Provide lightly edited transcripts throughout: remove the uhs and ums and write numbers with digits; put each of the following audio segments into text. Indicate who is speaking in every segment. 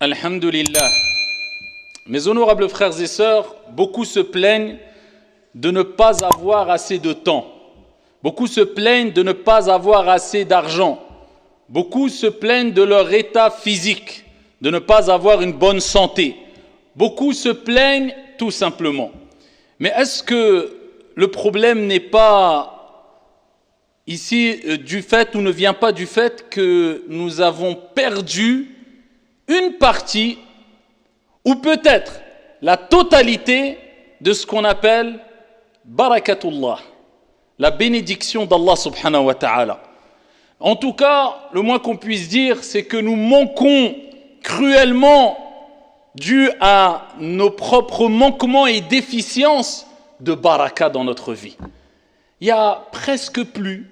Speaker 1: Alhamdulillah. Mes honorables frères et sœurs, beaucoup se plaignent de ne pas avoir assez de temps. Beaucoup se plaignent de ne pas avoir assez d'argent. Beaucoup se plaignent de leur état physique, de ne pas avoir une bonne santé. Beaucoup se plaignent tout simplement. Mais est-ce que le problème n'est pas ici du fait ou ne vient pas du fait que nous avons perdu une partie ou peut-être la totalité de ce qu'on appelle barakatullah, la bénédiction d'Allah subhanahu wa ta'ala. En tout cas, le moins qu'on puisse dire, c'est que nous manquons cruellement, dû à nos propres manquements et déficiences, de baraka dans notre vie. Il y a presque plus,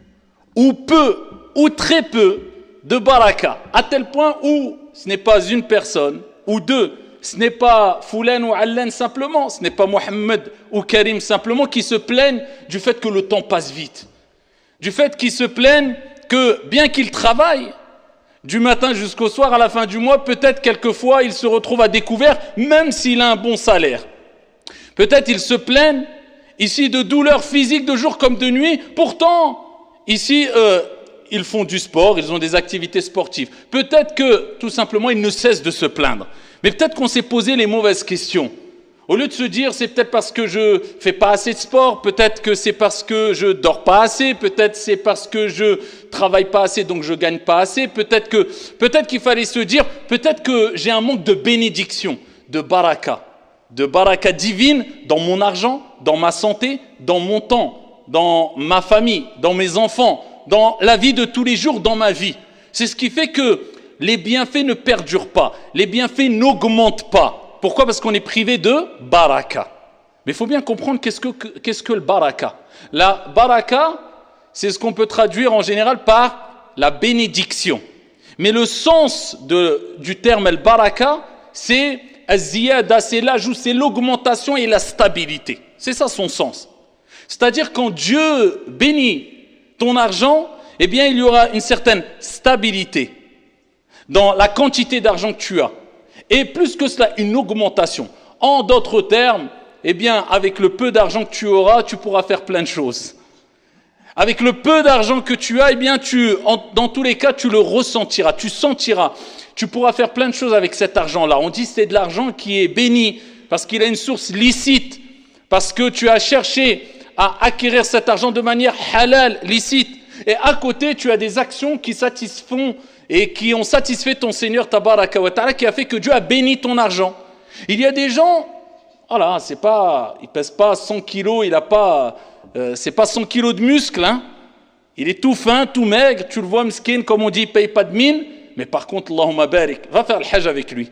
Speaker 1: ou peu, ou très peu de baraka, à tel point où ce n'est pas une personne, ou deux, ce n'est pas Foulan ou Allan simplement, ce n'est pas Mohammed ou Karim simplement qui se plaignent du fait que le temps passe vite. Du fait qu'ils se plaignent que bien qu'ils travaillent, du matin jusqu'au soir, à la fin du mois, peut-être quelquefois il se retrouve à découvert, même s'il a un bon salaire. Peut-être ils se plaignent ici de douleurs physiques de jour comme de nuit, pourtant ici ils font du sport, ils ont des activités sportives. Peut-être que tout simplement ils ne cessent de se plaindre. Mais peut-être qu'on s'est posé les mauvaises questions. Au lieu de se dire c'est peut-être parce que je fais pas assez de sport, peut-être que c'est parce que je dors pas assez, peut-être c'est parce que je travaille pas assez donc je gagne pas assez, peut-être qu'il fallait se dire peut-être que j'ai un manque de bénédiction, de baraka divine dans mon argent, dans ma santé, dans mon temps, dans ma famille, dans mes enfants, dans la vie de tous les jours, dans ma vie. C'est ce qui fait que les bienfaits ne perdurent pas, les bienfaits n'augmentent pas. Pourquoi ? Parce qu'on est privé de baraka. Mais il faut bien comprendre qu'est-ce que le baraka. La baraka, c'est ce qu'on peut traduire en général par la bénédiction. Mais le sens du terme el baraka, c'est az-ziyada, c'est l'ajout, c'est l'augmentation et la stabilité. C'est ça son sens. C'est-à-dire quand Dieu bénit ton argent, eh bien il y aura une certaine stabilité dans la quantité d'argent que tu as. Et plus que cela, une augmentation. En d'autres termes, eh bien, avec le peu d'argent que tu auras, tu pourras faire plein de choses. Avec le peu d'argent que tu as, eh bien, dans tous les cas, tu le ressentiras, tu sentiras. Tu pourras faire plein de choses avec cet argent-là. On dit que c'est de l'argent qui est béni parce qu'il a une source licite, parce que tu as cherché à acquérir cet argent de manière halal, licite. Et à côté, tu as des actions qui satisfont et qui ont satisfait ton Seigneur Tabaraka wa Ta'ala, qui a fait que Dieu a béni ton argent. Il y a des gens, voilà, il pèse pas 100 kilos, c'est pas 100 kilos de muscles, hein. Il est tout fin, tout maigre, tu le vois miskin, comme on dit, il paye pas de mine, mais par contre, Allahumma barik, va faire le hajj avec lui.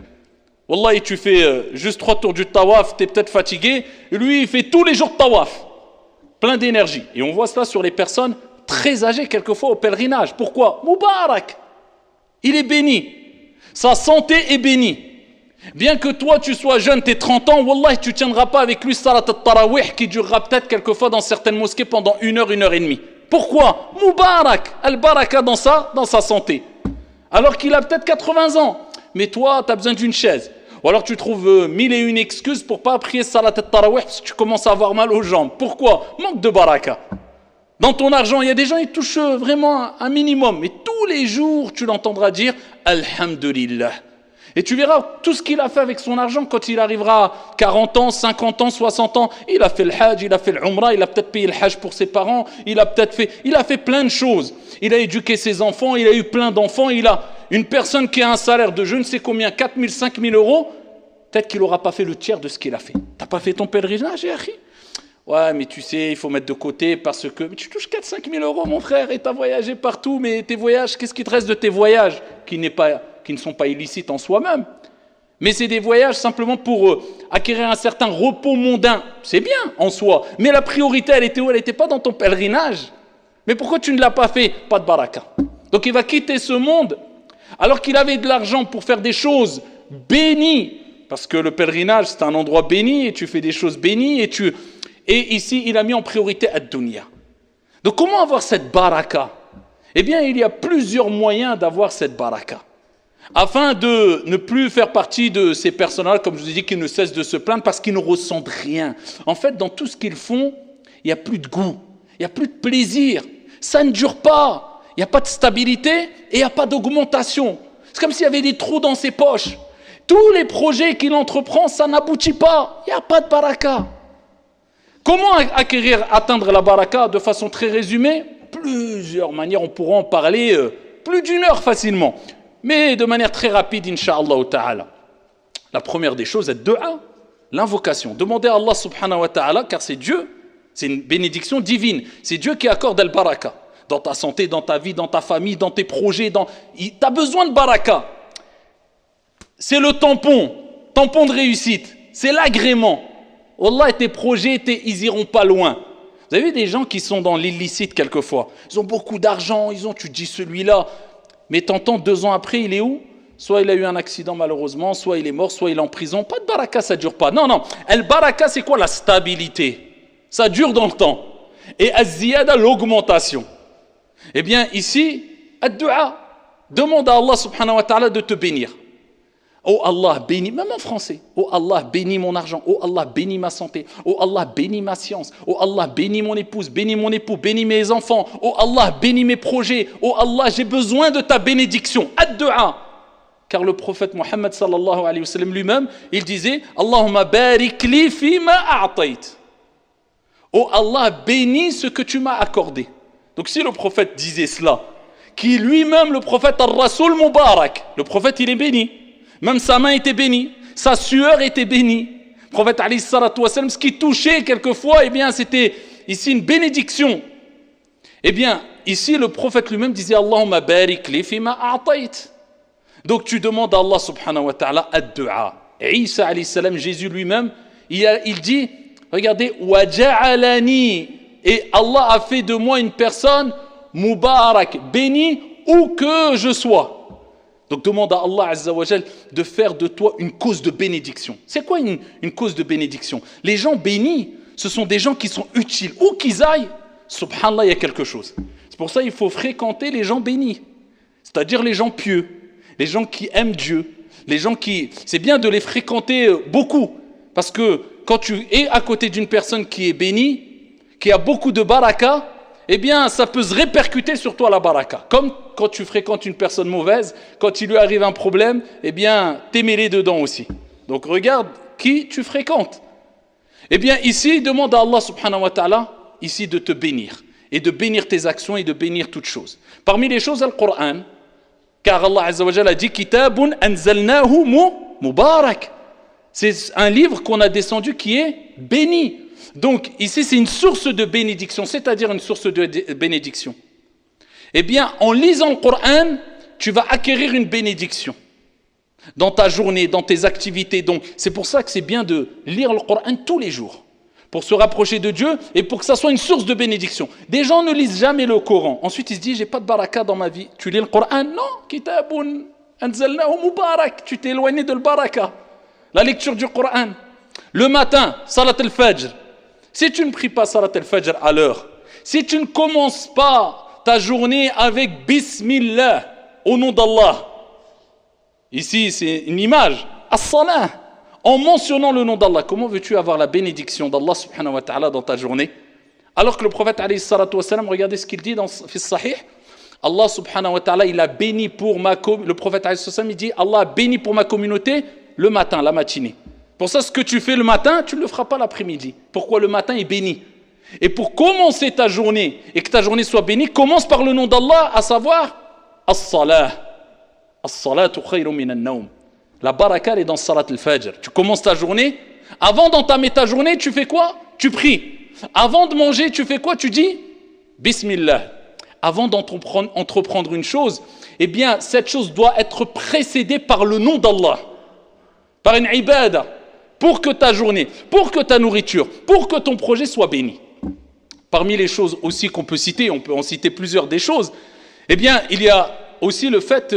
Speaker 1: Wallahi, tu fais juste 3 tours du tawaf, tu es peut-être fatigué, et lui, il fait tous les jours de tawaf, plein d'énergie. Et on voit cela sur les personnes très âgées, quelquefois au pèlerinage. Pourquoi ? Moubarak. Il est béni. Sa santé est bénie. Bien que toi, tu sois jeune, tu es 30 ans, Wallah, tu ne tiendras pas avec lui salat al-tarawih qui durera peut-être quelquefois dans certaines mosquées pendant 1 heure, 1 heure et demie. Pourquoi ? Moubarak, al-baraka dans sa santé. Alors qu'il a peut-être 80 ans. Mais toi, tu as besoin d'une chaise. Ou alors tu trouves 1001 excuses pour ne pas prier salat al-tarawih parce que tu commences à avoir mal aux jambes. Pourquoi ? Manque de baraka. Dans ton argent, il y a des gens qui touchent vraiment un minimum. Mais tous les jours, tu l'entendras dire « Alhamdulillah ». Et tu verras tout ce qu'il a fait avec son argent quand il arrivera à 40 ans, 50 ans, 60 ans. Il a fait le hajj, il a fait l'umrah, il a peut-être payé le hajj pour ses parents. Il a fait plein de choses. Il a éduqué ses enfants, il a eu plein d'enfants. Il a une personne qui a un salaire de je ne sais combien, 4 000, 5 000 euros. Peut-être qu'il n'aura pas fait le tiers de ce qu'il a fait. Tu n'as pas fait ton pèlerinage, Yahri ? Ouais, mais tu sais, il faut mettre de côté parce que tu touches 4-5 000 euros, mon frère, et tu as voyagé partout, mais tes voyages, qu'est-ce qui te reste de tes voyages qui ne sont pas illicites en soi-même ? Mais c'est des voyages simplement pour acquérir un certain repos mondain. C'est bien en soi, mais la priorité, elle était où ? Elle n'était pas dans ton pèlerinage. Mais pourquoi tu ne l'as pas fait ? Pas de baraka. Donc il va quitter ce monde alors qu'il avait de l'argent pour faire des choses bénies, parce que le pèlerinage, c'est un endroit béni, et tu fais des choses bénies, et ici, il a mis en priorité ad-dunya. Donc, comment avoir cette baraka ? Eh bien, il y a plusieurs moyens d'avoir cette baraka. afin de ne plus faire partie de ces personnes-là, comme je vous ai dit, qui ne cessent de se plaindre parce qu'ils ne ressentent rien. En fait, dans tout ce qu'ils font, il n'y a plus de goût, il n'y a plus de plaisir, ça ne dure pas, il n'y a pas de stabilité et il n'y a pas d'augmentation. C'est comme s'il y avait des trous dans ses poches. Tous les projets qu'il entreprend, ça n'aboutit pas, il n'y a pas de baraka. Comment atteindre la baraka de façon très résumée? Plusieurs manières, on pourra en parler plus d'une heure facilement. Mais de manière très rapide, incha'Allah ta'ala. La première des choses est dua, l'invocation. Demandez à Allah subhanahu wa ta'ala, car c'est Dieu, c'est une bénédiction divine. C'est Dieu qui accorde le baraka. Dans ta santé, dans ta vie, dans ta famille, dans tes projets. Tu as besoin de baraka. C'est le tampon de réussite. C'est l'agrément. Allah et tes projets, ils iront pas loin. Vous avez vu des gens qui sont dans l'illicite quelquefois. Ils ont beaucoup d'argent, tu dis celui-là. Mais t'entends 2 ans après, il est où? Soit il a eu un accident malheureusement, soit il est mort, soit il est en prison. Pas de baraka, ça ne dure pas. Non. El baraka, c'est quoi? La stabilité. Ça dure dans le temps. Et az-ziyada, l'augmentation. Eh bien, ici, ad-du'a. Demande à Allah subhanahu wa ta'ala de te bénir. Oh Allah, bénis, même en français. Oh Allah, bénis mon argent. Oh Allah, bénis ma santé. Oh Allah, bénis ma science. Oh Allah, bénis mon épouse, bénis mon époux, bénis mes enfants. Oh Allah, bénis mes projets. Oh Allah, j'ai besoin de ta bénédiction. Ad-du'a. Car le prophète Mohammed sallallahu alayhi wa sallam lui-même, il disait Allahumma barik li fima a'tayt. Oh Allah, bénis ce que tu m'as accordé. Donc si le prophète disait cela, qui lui-même, le prophète al-Rasoul Mubarak, le prophète il est béni. Même sa main était bénie, sa sueur était bénie. Le prophète alayhi salatu wa sallam, ce qui touchait quelquefois, eh bien c'était ici une bénédiction. Eh bien, ici le prophète lui-même disait Allahumma barik li fima a'tayt. Donc tu demandes à Allah subhanahu wa ta'ala ad-du'a. Et Isa alayhi salam, Jésus lui-même, il dit, regardez, wa ja'alani, et Allah a fait de moi une personne mubarak, bénie où que je sois. Donc demande à Allah Azza wa Jal de faire de toi une cause de bénédiction. C'est quoi une cause de bénédiction? Les gens bénis, ce sont des gens qui sont utiles. Où qu'ils aillent, subhanallah, il y a quelque chose. C'est pour ça qu'il faut fréquenter les gens bénis. C'est-à-dire les gens pieux, les gens qui aiment Dieu, les gens qui... C'est bien de les fréquenter beaucoup. Parce que quand tu es à côté d'une personne qui est bénie, qui a beaucoup de baraka, eh bien, ça peut se répercuter sur toi la baraka. Comme quand tu fréquentes une personne mauvaise, quand il lui arrive un problème, eh bien, t'es mêlé dedans aussi. Donc, regarde qui tu fréquentes. Eh bien, ici, demande à Allah subhanahu wa ta'ala, ici, de te bénir. Et de bénir tes actions et de bénir toutes choses. Parmi les choses, le Coran, car Allah Azza wa Jalla a dit « Kitabun anzalnahu mubarak ». C'est un livre qu'on a descendu qui est béni. Donc, ici, c'est une source de bénédiction, c'est-à-dire une source de bénédiction. Eh bien, en lisant le Coran, tu vas acquérir une bénédiction dans ta journée, dans tes activités. Donc, c'est pour ça que c'est bien de lire le Coran tous les jours, pour se rapprocher de Dieu et pour que ça soit une source de bénédiction. Des gens ne lisent jamais le Coran. Ensuite, ils se disent, j'ai pas de baraka dans ma vie. Tu lis le Coran? Non, kitabun anzalnahu mubarak. Tu t'es éloigné de le baraka. La lecture du Coran. Le matin, salat al-fajr. Si tu ne pries pas salat al-fajr à l'heure, si tu ne commences pas ta journée avec Bismillah, au nom d'Allah, ici c'est une image, as-salah, en mentionnant le nom d'Allah, comment veux-tu avoir la bénédiction d'Allah subhanahu wa ta'ala dans ta journée? Alors que le prophète alayhi salatu wa salam, regardez ce qu'il dit dans le Sahih, Allah subhanahu wa ta'ala, il a béni pour ma communauté, le prophète alayhi salatu wa salam, il dit, Allah a béni pour ma communauté le matin, la matinée. Pour ça, ce que tu fais le matin, tu ne le feras pas l'après-midi. Pourquoi? Le matin est béni. Et pour commencer ta journée, et que ta journée soit bénie, commence par le nom d'Allah, à savoir, as-salah. As-salatu khayrun min an-nawm. La baraka est dans salat al-fajr. Tu commences ta journée. Avant d'entamer ta journée, tu fais quoi? Tu pries. Avant de manger, tu fais quoi? Tu dis Bismillah. Avant d'entreprendre une chose, eh bien, cette chose doit être précédée par le nom d'Allah. Par une ibada. Pour que ta journée, pour que ta nourriture, pour que ton projet soit béni. Parmi les choses aussi qu'on peut citer, on peut en citer plusieurs des choses, eh bien, il y a aussi le fait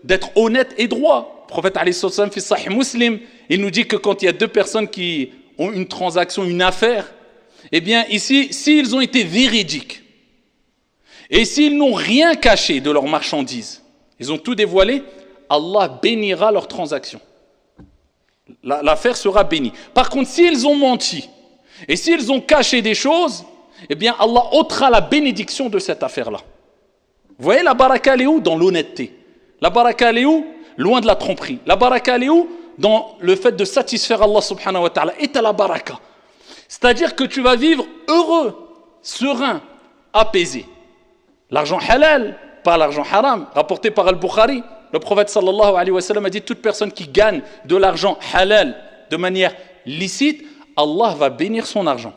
Speaker 1: d'être honnête et droit. Le prophète alayhi sallam fi Sahih Muslim, il nous dit que quand il y a deux personnes qui ont une transaction, une affaire, eh bien ici, s'ils ont été véridiques, et s'ils n'ont rien caché de leurs marchandises, ils ont tout dévoilé, Allah bénira leurs transactions. L'affaire sera bénie. Par contre, s'ils ont menti et s'ils ont caché des choses, eh bien Allah ôtera la bénédiction de cette affaire-là. Vous voyez, la baraka, elle est où? Dans l'honnêteté. La baraka, elle est où? Loin de la tromperie. La baraka, elle est où? Dans le fait de satisfaire Allah subhanahu wa ta'ala. Et t'as la baraka. C'est-à-dire que tu vas vivre heureux, serein, apaisé. L'argent halal, pas l'argent haram, rapporté par Al-Bukhari. Le prophète sallallahu alayhi wa sallam a dit, toute personne qui gagne de l'argent halal de manière licite, Allah va bénir son argent.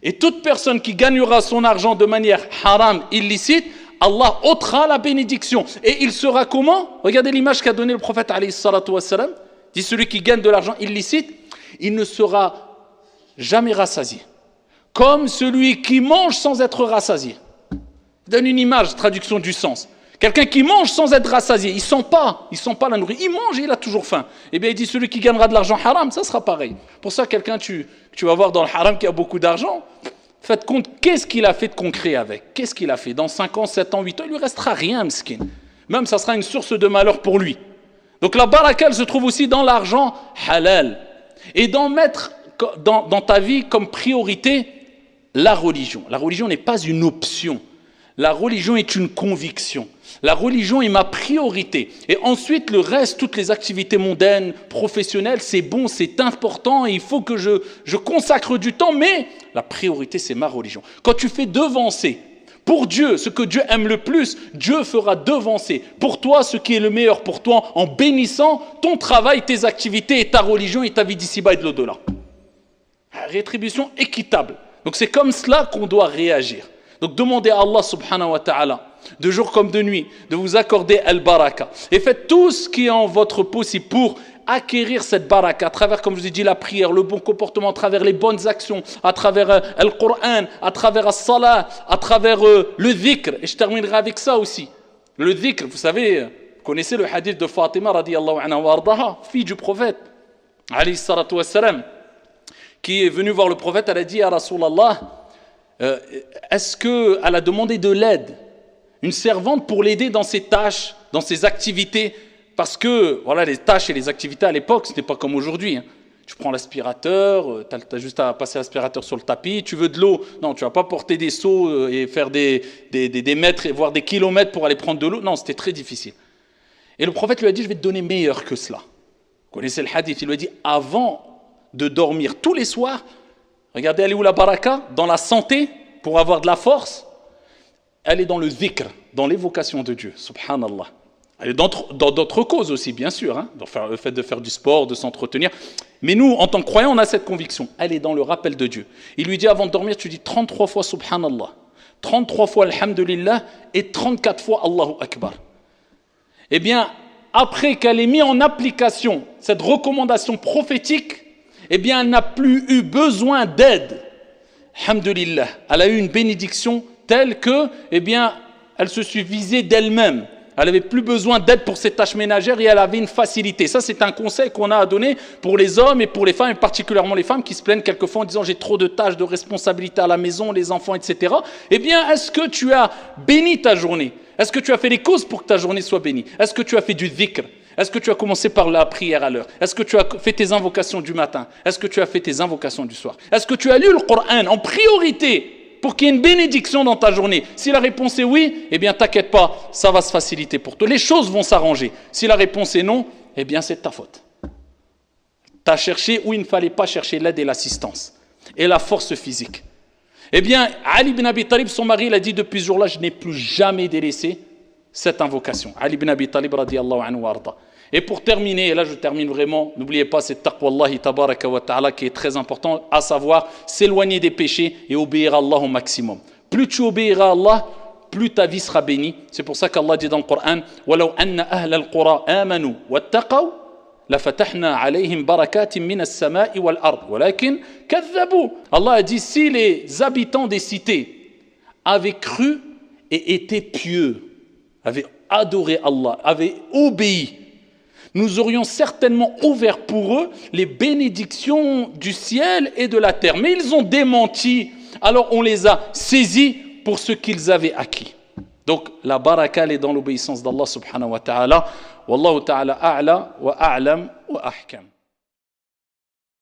Speaker 1: Et toute personne qui gagnera son argent de manière haram, illicite, Allah ôtera la bénédiction. Et il sera comment? Regardez l'image qu'a donnée le prophète alayhi salatu wa sallam. Dit celui qui gagne de l'argent illicite, il ne sera jamais rassasié. Comme celui qui mange sans être rassasié. Il donne une image, traduction du sens. Quelqu'un qui mange sans être rassasié, il ne sent pas la nourriture. Il mange et il a toujours faim. Eh bien, il dit celui qui gagnera de l'argent haram, ça sera pareil. Pour ça, quelqu'un, tu vas voir dans le haram qui a beaucoup d'argent, faites compte, qu'est-ce qu'il a fait de concret avec? Qu'est-ce qu'il a fait? Dans 5 ans, 7 ans, 8 ans, il ne lui restera rien, miskin. Même, ça sera une source de malheur pour lui. Donc, la baraka, elle se trouve aussi dans l'argent halal. Et d'en mettre dans ta vie comme priorité la religion. La religion n'est pas une option. La religion est une conviction. La religion est ma priorité. Et ensuite, le reste, toutes les activités mondaines, professionnelles, c'est bon, c'est important, et il faut que je consacre du temps, mais la priorité, c'est ma religion. Quand tu fais devancer pour Dieu ce que Dieu aime le plus, Dieu fera devancer pour toi ce qui est le meilleur pour toi en bénissant ton travail, tes activités et ta religion et ta vie d'ici-bas et de l'au-delà. Rétribution équitable. Donc c'est comme cela qu'on doit réagir. Donc demandez à Allah subhanahu wa ta'ala, de jour comme de nuit, de vous accorder al-baraka. Et faites tout ce qui est en votre possible pour acquérir cette baraka à travers, comme je vous ai dit, la prière, le bon comportement, à travers les bonnes actions, à travers le Coran, à travers la salat, à travers le dhikr. Et je terminerai avec ça aussi. Le dhikr, vous savez, vous connaissez le hadith de Fatima radiyallahu anha wa ardaha, fille du prophète, alayhi salatu wassalam, qui est venue voir le prophète, elle a dit à Rasulallah, est-ce qu'elle a demandé de l'aide, une servante pour l'aider dans ses tâches, dans ses activités, parce que voilà, les tâches et les activités à l'époque, ce n'était pas comme aujourd'hui. Hein. Tu prends l'aspirateur, tu as juste à passer l'aspirateur sur le tapis, tu veux de l'eau, non, tu ne vas pas porter des seaux et faire des mètres, voire des kilomètres pour aller prendre de l'eau, non, c'était très difficile. Et le prophète lui a dit, je vais te donner meilleur que cela. Vous connaissez le hadith, il lui a dit, avant de dormir tous les soirs, regardez, elle est où la baraka? Dans la santé, pour avoir de la force. Elle est dans le dhikr, dans l'évocation de Dieu, subhanallah. Elle est dans d'autres causes aussi, bien sûr, hein, dans le fait de faire du sport, de s'entretenir. Mais nous, en tant que croyants, on a cette conviction. Elle est dans le rappel de Dieu. Il lui dit, avant de dormir, tu dis 33 fois subhanallah, 33 fois alhamdulillah et 34 fois Allahu Akbar. Eh bien, après qu'elle ait mis en application cette recommandation prophétique, eh bien, elle n'a plus eu besoin d'aide. Alhamdulillah. Elle a eu une bénédiction telle que, eh bien, elle se suffisait d'elle-même. Elle n'avait plus besoin d'aide pour ses tâches ménagères et elle avait une facilité. Ça, c'est un conseil qu'on a à donner pour les hommes et pour les femmes, et particulièrement les femmes qui se plaignent quelquefois en disant « j'ai trop de tâches, de responsabilités à la maison, les enfants, etc. » Eh bien, est-ce que tu as béni ta journée? Est-ce que tu as fait les causes pour que ta journée soit bénie? Est-ce que tu as fait du dhikr? Est-ce que tu as commencé par la prière à l'heure? Est-ce que tu as fait tes invocations du matin? Est-ce que tu as fait tes invocations du soir? Est-ce que tu as lu le Coran en priorité pour qu'il y ait une bénédiction dans ta journée? Si la réponse est oui, eh bien t'inquiète pas, ça va se faciliter pour toi. Les choses vont s'arranger. Si la réponse est non, eh bien c'est de ta faute. Tu as cherché où il ne fallait pas chercher l'aide et l'assistance et la force physique. Eh bien, Ali ibn Abi Talib, son mari, il a dit depuis ce jour-là, je n'ai plus jamais délaissé cette invocation. Ali ibn Abi Talib radiyallahu anhu wa arda. Et pour terminer, et là je termine vraiment, n'oubliez pas, c'est taqwallahi tabaraka wa ta'ala qui est très important, à savoir s'éloigner des péchés et obéir à Allah au maximum. Plus tu obéiras à Allah, plus ta vie sera bénie. C'est pour ça qu'Allah dit dans le Coran وَلَوْ أَنَّ أَهْلَ الْقُرَىٰ آمَنُوا وَاتَّقَوْا لَفَتَحْنَا عَلَيْهِمْ بَرَكَاتٍ مِنَ السَّمَاءِ وَالْأَرْضِ وَلَكِنْ كَذَّبُوا. Allah a dit, si les habitants des cités avaient cru et étaient pieux, avaient adoré Allah, avaient obéi, nous aurions certainement ouvert pour eux les bénédictions du ciel et de la terre. Mais ils ont démenti, alors on les a saisis pour ce qu'ils avaient acquis. Donc la baraka elle est dans l'obéissance d'Allah subhanahu wa ta'ala. Wallahu ta'ala a'la wa a'lam wa ahkam.